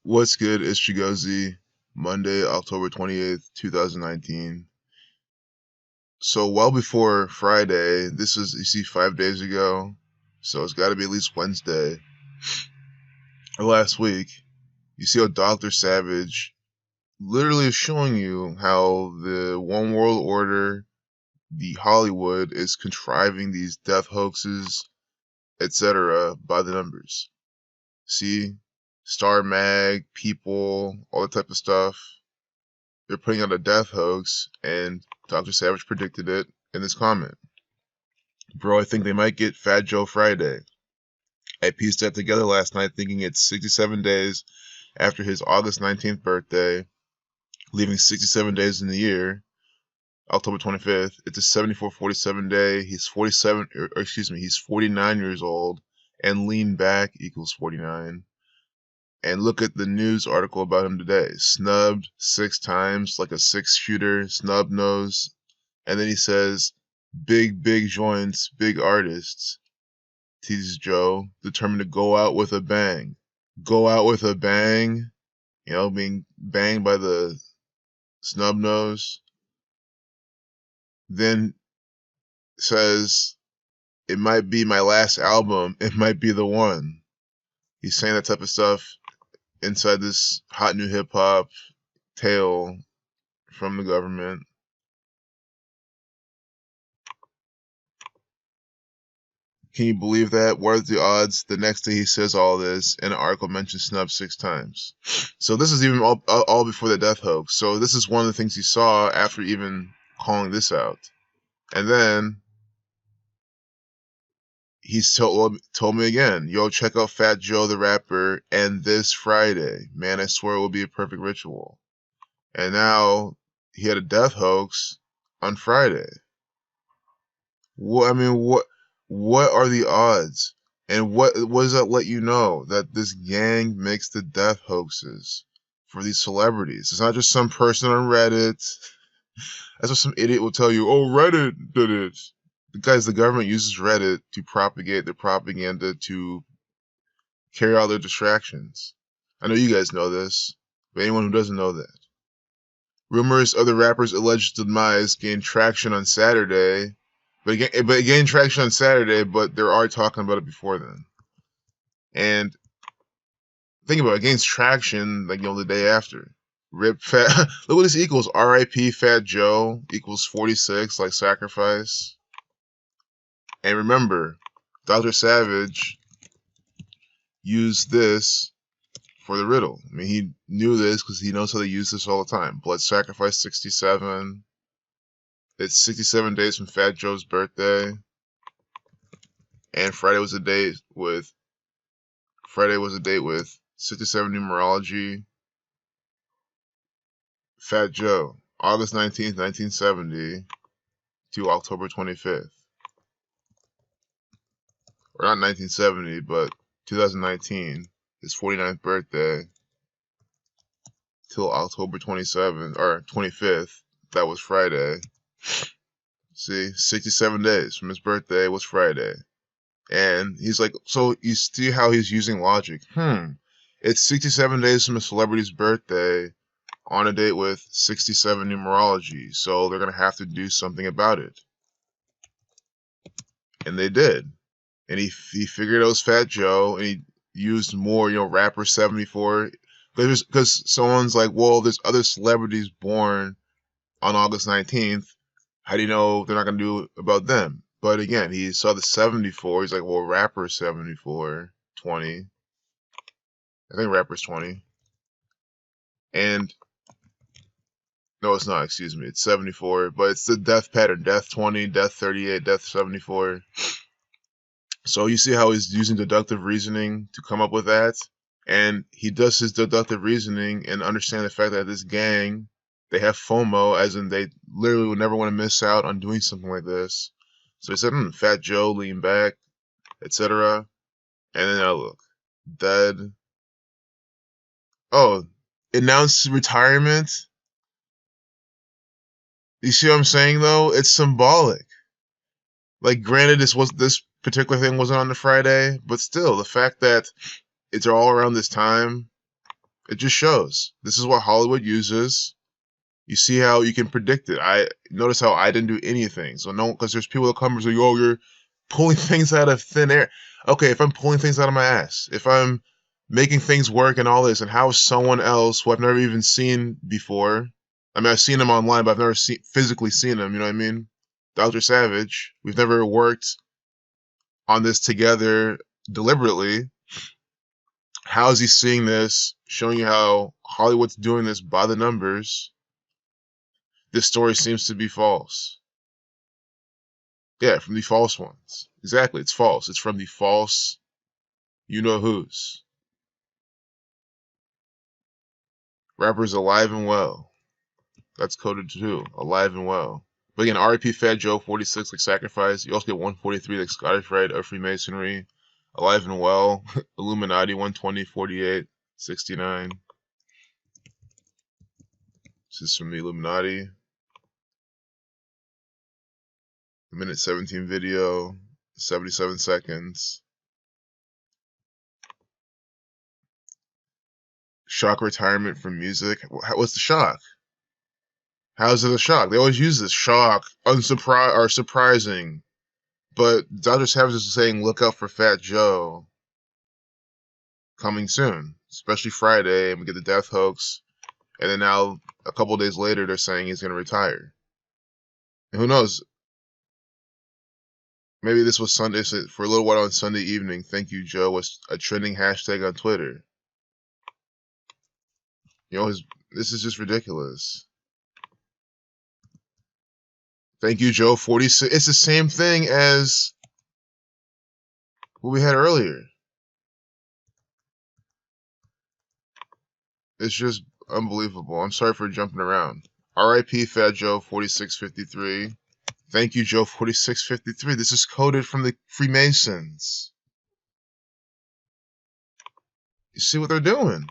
What's good? It's Chigozi. Monday, October 28th, 2019. So well before Friday, this is, you see, 5 days ago. So it's got to be at least Wednesday or last week. You see how Dr. Savage literally is showing you how the One World Order, the Hollywood, is contriving these death hoaxes, etc. by the numbers. See? Star Mag, People, all that type of stuff. They're putting out a death hoax, and Dr. Savage predicted it in this comment. Bro, I think they might get Fat Joe Friday. I pieced that together last night thinking it's 67 days after his August 19th birthday, leaving 67 days in the year, October 25th. It's a 74-47 day. He's 49 years old, and lean back equals 49. And look at the news article about him today. Snubbed 6 times, like a 6-shooter, snub nose. And then he says, big joints, big artists. Teases Joe, determined to go out with a bang. Go out with a bang. You know, being banged by the snub nose. Then says, it might be my last album. It might be the one. He's saying that type of stuff inside this hot new hip-hop tale from the government. Can you believe that? What are the odds? The next day he says all this, and an article mentions snub 6 times. So this is even all before the death hoax. So this is one of the things he saw after even calling this out. And then he's told me again, yo, check out Fat Joe the rapper, and this Friday. Man, I swear it will be a perfect ritual. And now he had a death hoax on Friday. What are the odds? And what does that let you know? That this gang makes the death hoaxes for these celebrities. It's not just some person on Reddit. That's what some idiot will tell you. Oh, Reddit did it. Guys, the government uses Reddit to propagate their propaganda, to carry out their distractions. I know you guys know this, but anyone who doesn't know that. Rumors of the rapper's alleged demise gained traction on Saturday, but it gained traction on Saturday, but they're already talking about it before then. And think about it, gains traction like, the day after. Rip Fat. Look what this equals. R.I.P. Fat Joe equals 46, like sacrifice. And remember, Dr. Savage used this for the riddle. I mean, he knew this because he knows how to use this all the time. Blood sacrifice 67. It's 67 days from Fat Joe's birthday. And Friday was a date with 67 numerology. Fat Joe, August 19th, 1970 to October 25th. Or not 1970, but 2019, his 49th birthday, till October 27th, or 25th, that was Friday. See, 67 days from his birthday was Friday. And he's like, so you see how he's using logic. It's 67 days from a celebrity's birthday on a date with 67 numerology, so they're going to have to do something about it. And they did. And he figured it was Fat Joe, and he used more, rapper 74. Because someone's like, well, there's other celebrities born on August 19th. How do you know they're not going to do about them? But again, he saw the 74. He's like, well, rapper 74, 20. I think rapper's 20. And no, it's not, excuse me. It's 74, but it's the death pattern. Death 20, death 38, death 74. So you see how he's using deductive reasoning to come up with that? And he does his deductive reasoning and understand the fact that this gang, they have FOMO, as in they literally would never want to miss out on doing something like this. So he said, Fat Joe, lean back, etc. And then now look, dead. Oh, announced retirement. You see what I'm saying, though? It's symbolic. Like, granted, this particular thing wasn't on the Friday, but still, the fact that it's all around this time, It just shows. This is what Hollywood uses. You see how you can predict it. I notice how I didn't do anything. So no, because there's people that come and say, "Oh, you're pulling things out of thin air." Okay, if I'm pulling things out of my ass, if I'm making things work and all this, and how is someone else who I've never even seen before? I mean, I've seen him online, but I've never physically seen him. You know what I mean? Dr. Savage. We've never worked on this together deliberately. How is he seeing this? Showing you how Hollywood's doing this by the numbers. This story seems to be false. Yeah, from the false ones. Exactly, it's false. It's from the false you-know-whos. Rapper's alive and well. That's coded too. Alive and well. But again, RIP Fat Joe 46 like sacrifice. You also get 143 like Scottish Rite of Freemasonry. Alive and well. Illuminati 120 48 69. This is from the Illuminati. A minute 17 video. 77 seconds. Shock retirement from music. What's the shock? How is it a shock? They always use this shock, or surprising. But Dr. Savage is saying, look out for Fat Joe coming soon, especially Friday, and we get the death hoax. And then now, a couple days later, they're saying he's going to retire. And who knows? Maybe this was Sunday, for a little while on Sunday evening. Thank you, Joe was a trending hashtag on Twitter. You know, this is just ridiculous. Thank you, Joe 46. It's the same thing as what we had earlier. It's just unbelievable. I'm sorry for jumping around. RIP Fat Joe 4653. Thank you, Joe 4653. This is coded from the Freemasons. You see what they're doing?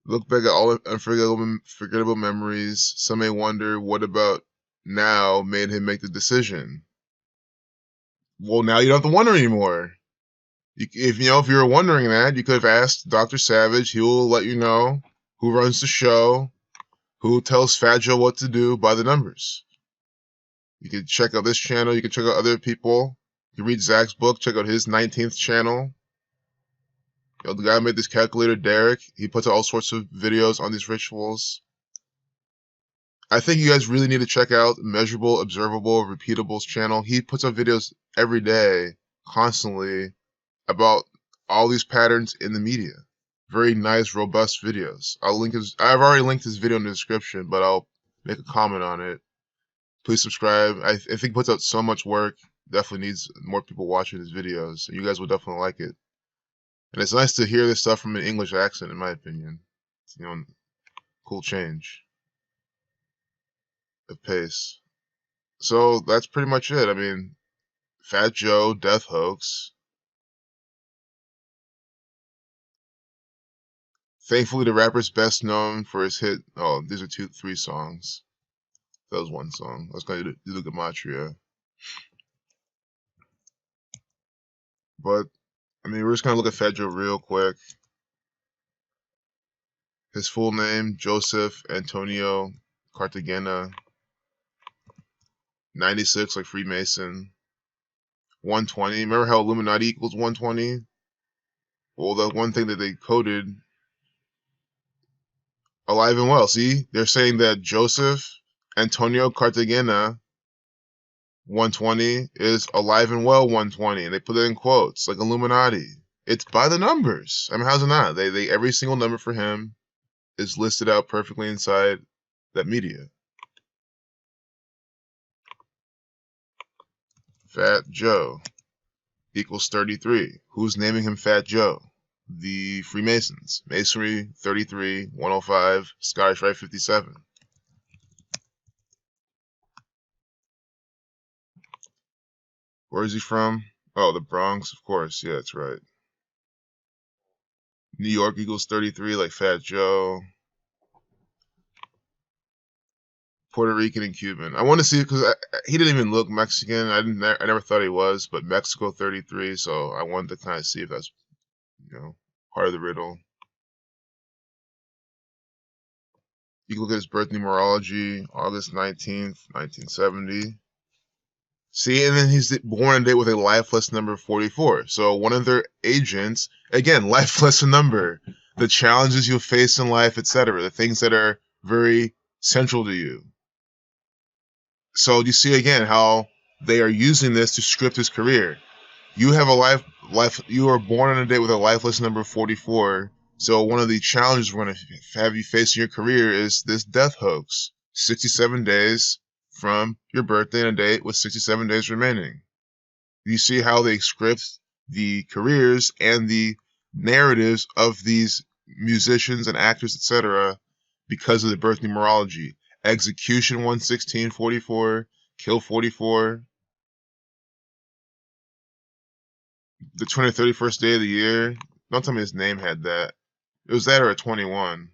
Look back at all unforgettable memories. Some may wonder what about now made him make the decision. Well, now you don't have to wonder anymore. If you were wondering that, you could have asked Dr. Savage. He will let you know who runs the show, who tells Fat Joe what to do by the numbers. You can check out this channel. You can check out other people. You can read Zach's book. Check out his 19th channel. The guy who made this calculator, Derek, he puts out all sorts of videos on these rituals. I think you guys really need to check out Measurable, Observable, Repeatable's channel. He puts out videos every day, constantly, about all these patterns in the media. Very nice, robust videos. I've already linked his video in the description, but I'll make a comment on it. Please subscribe. I think he puts out so much work. Definitely needs more people watching his videos. You guys will definitely like it. And it's nice to hear this stuff from an English accent, in my opinion. It's, cool change of pace. So that's pretty much it. I mean, Fat Joe, death hoax. Thankfully, the rapper's best known for his hit. Oh, these are 3 songs. That was one song. I was going to do the gematria. But, I mean, we're just going to look at Fat Joe real quick. His full name, Joseph Antonio Cartagena. 96, like Freemason. 120. Remember how Illuminati equals 120? Well, the one thing that they coded, alive and well. See, they're saying that Joseph Antonio Cartagena 120 is alive and well 120, and they put it in quotes like Illuminati. It's by the numbers. I mean, how's it not? They every single number for him is listed out perfectly inside that media. Fat Joe equals 33. Who's naming him Fat Joe? The Freemasons. Masonry 33, 105, Scottish Rite 57. Where is he from? Oh, the Bronx, of course. Yeah, that's right. New York equals 33, like Fat Joe. Puerto Rican and Cuban. I want to see because he didn't even look Mexican. I never thought he was, but Mexico 33. So I wanted to kind of see if that's part of the riddle. You can look at his birth numerology, August 19th, 1970. See, and then he's born on a date with a life lesson number 44. So one of their agents, again, life lesson number, the challenges you'll face in life, etc., the things that are very central to you. So you see again how they are using this to script his career. You have a you are born on a date with a life lesson number 44. So one of the challenges we're going to have you face in your career is this death hoax. 67 days from your birthday and a date with 67 days remaining. You see how they script the careers and the narratives of these musicians and actors, etc., because of the birth numerology. Execution 11644, kill 44. The 231st day of the year. Don't tell me his name had that. It was that or a 21.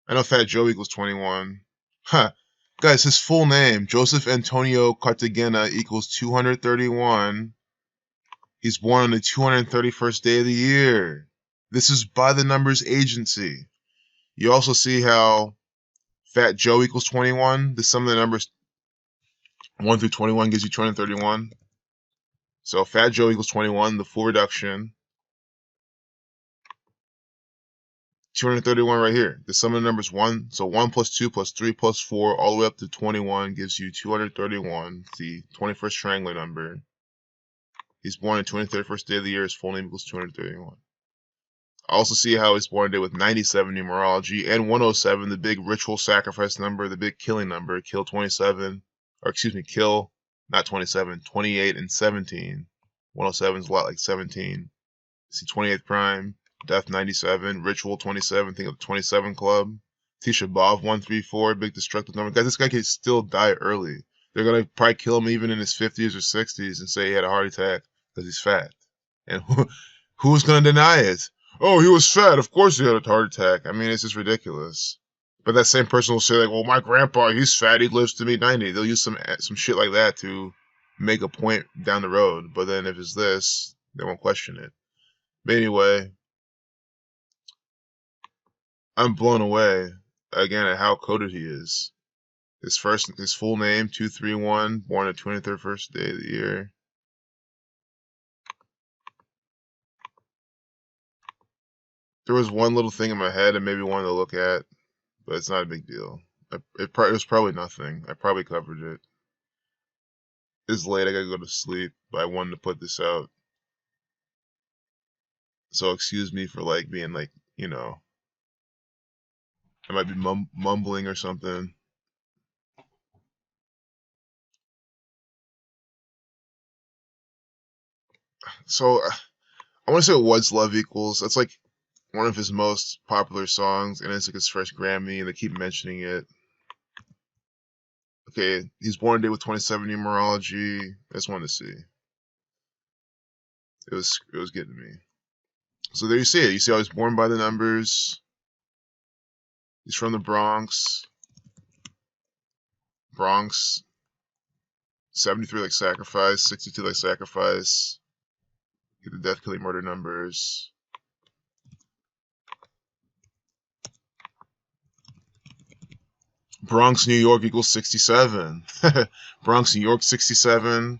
I know Fat Joe equals 21. Huh. Guys, his full name, Joseph Antonio Cartagena, equals 231. He's born on the 231st day of the year. This is by the numbers agency. You also see how Fat Joe equals 21. The sum of the numbers 1 through 21 gives you 231. So Fat Joe equals 21, the full reduction. 231 right here. The sum of the numbers 1. So 1 plus 2 plus 3 plus 4 all the way up to 21 gives you 231. The 21st triangular number. He's born on the 231st day of the year. His full name equals 231. I also see how he's born today with 97 numerology and 107, the big ritual sacrifice number, the big killing number, kill 27, or excuse me, kill, not 27, 28 and 17. 107 is a lot like 17. See 28th prime, death 97, ritual 27, think of the 27 club. Tisha B'Av 134, big destructive number. Guys, this guy could still die early. They're going to probably kill him even in his 50s or 60s and say he had a heart attack because he's fat. And who's going to deny it? Oh, he was fat. Of course he had a heart attack. I mean, it's just ridiculous. But that same person will say, like, well, my grandpa, he's fat. He lives to be 90. They'll use some shit like that to make a point down the road. But then if it's this, they won't question it. But anyway, I'm blown away, again, at how coded he is. His full name, 231, born on the 23rd day of the year. There was one little thing in my head I maybe wanted to look at, but it's not a big deal. It was probably nothing. I probably covered it. It's late. I gotta go to sleep, but I wanted to put this out. So excuse me for being I might be mumbling or something. So I want to say What's Love Equals. That's like one of his most popular songs, and it's like his first Grammy, and they keep mentioning it. Okay, he's born today with 27 numerology. I just wanted to see. It was getting me. So there you see it. You see how he's born by the numbers. He's from the Bronx. Bronx. 73 like sacrifice, 62 like sacrifice. Get the death, killing, murder numbers. Bronx, New York equals 67. Bronx, New York 67.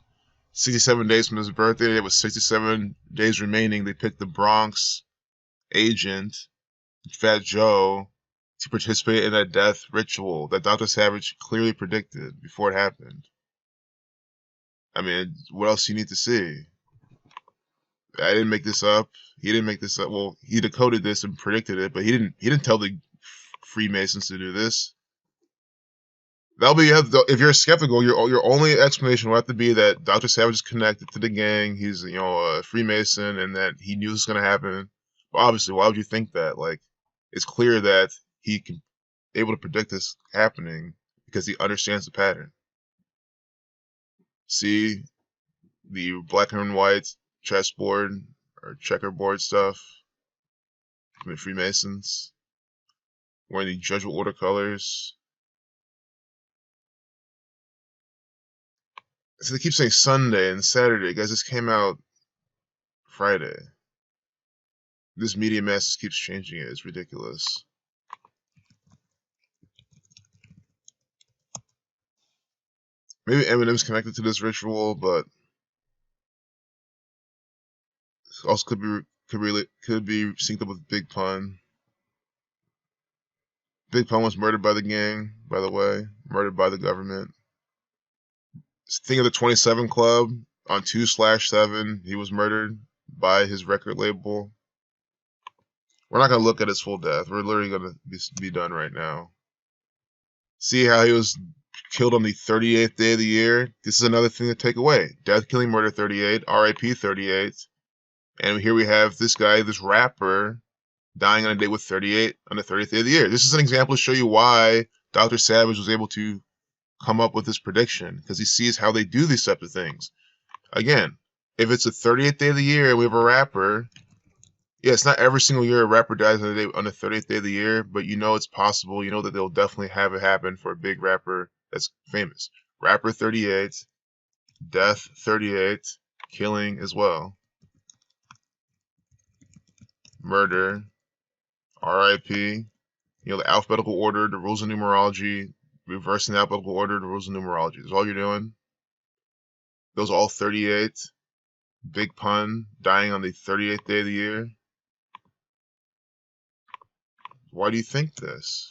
67 days from his birthday. There was 67 days remaining. They picked the Bronx agent, Fat Joe, to participate in that death ritual that Dr. Savage clearly predicted before it happened. I mean, what else do you need to see? I didn't make this up. He didn't make this up. Well, he decoded this and predicted it, but he didn't tell the Freemasons to do this. That'll be, if you're skeptical, your only explanation will have to be that Dr. Savage is connected to the gang. He's a Freemason, and that he knew this was gonna happen. But obviously, why would you think that? Like, it's clear that he can able to predict this happening because he understands the pattern. See the black and white chessboard or checkerboard stuff from the Freemasons, wearing the Jesuit order colors. So they keep saying Sunday and Saturday. Guys, this came out Friday. This media mass just keeps changing it. It's ridiculous. Maybe Eminem's connected to this ritual, but also could be synced up with Big Pun. Big Pun was murdered by the gang, by the way, murdered by the government. Think of the 27 Club on 2/7. He was murdered by his record label. We're not gonna look at his full death. We're literally gonna be done right now. See how he was killed on the 38th day of the year? This is another thing to take away. Death, killing, murder 38, RIP 38. And here we have this guy, this rapper, dying on a date with 38 on the 30th day of the year. This is an example to show you why Dr. Savage was able to come up with this prediction, because he sees how they do these types of things. Again, if it's the 30th day of the year and we have a rapper, yeah, it's not every single year a rapper dies on the 30th day of the year, but you know it's possible. You know that they'll definitely have it happen for a big rapper that's famous. Rapper 38, death 38, killing as well. Murder, RIP, you know, the alphabetical order, the rules of numerology, reversing the alphabetical order, the rules of numerology. That's all you're doing. Those are all 38. Big Pun, dying on the 38th day of the year. Why do you think this?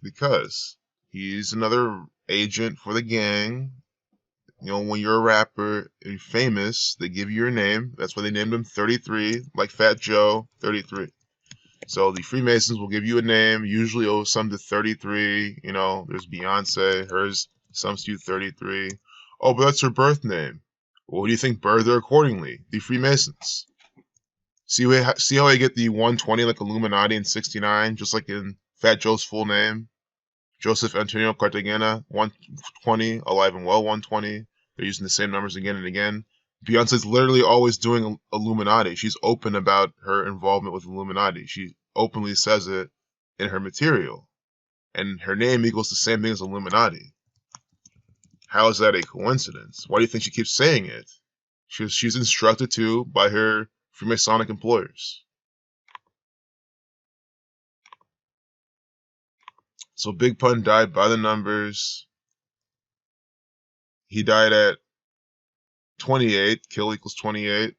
Because he's another agent for the gang. You know, when you're a rapper, you're famous, they give you your name. That's why they named him 33, like Fat Joe, 33. So the Freemasons will give you a name, usually owe some to 33. You know, there's Beyonce, hers sums to 33. Oh, but that's her birth name. Well, who do you think birthed her accordingly? The Freemasons. See how I get the 120 like Illuminati in 69, just like in Fat Joe's full name? Joseph Antonio Cartagena, 120, alive and well, 120. They're using the same numbers again and again. Beyonce's literally always doing Illuminati. She's open about her involvement with Illuminati. She openly says it in her material. And her name equals the same thing as Illuminati. How is that a coincidence? Why do you think she keeps saying it? She's instructed to by her Freemasonic employers. So Big Pun died by the numbers. He died at 28. Kill equals 28.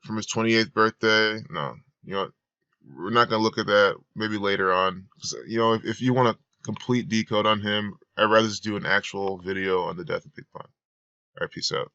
From his 28th birthday. No, you know, we're not going to look at that maybe later on. You know, if you want a complete decode on him, I'd rather just do an actual video on the death of Big Pun. All right, peace out.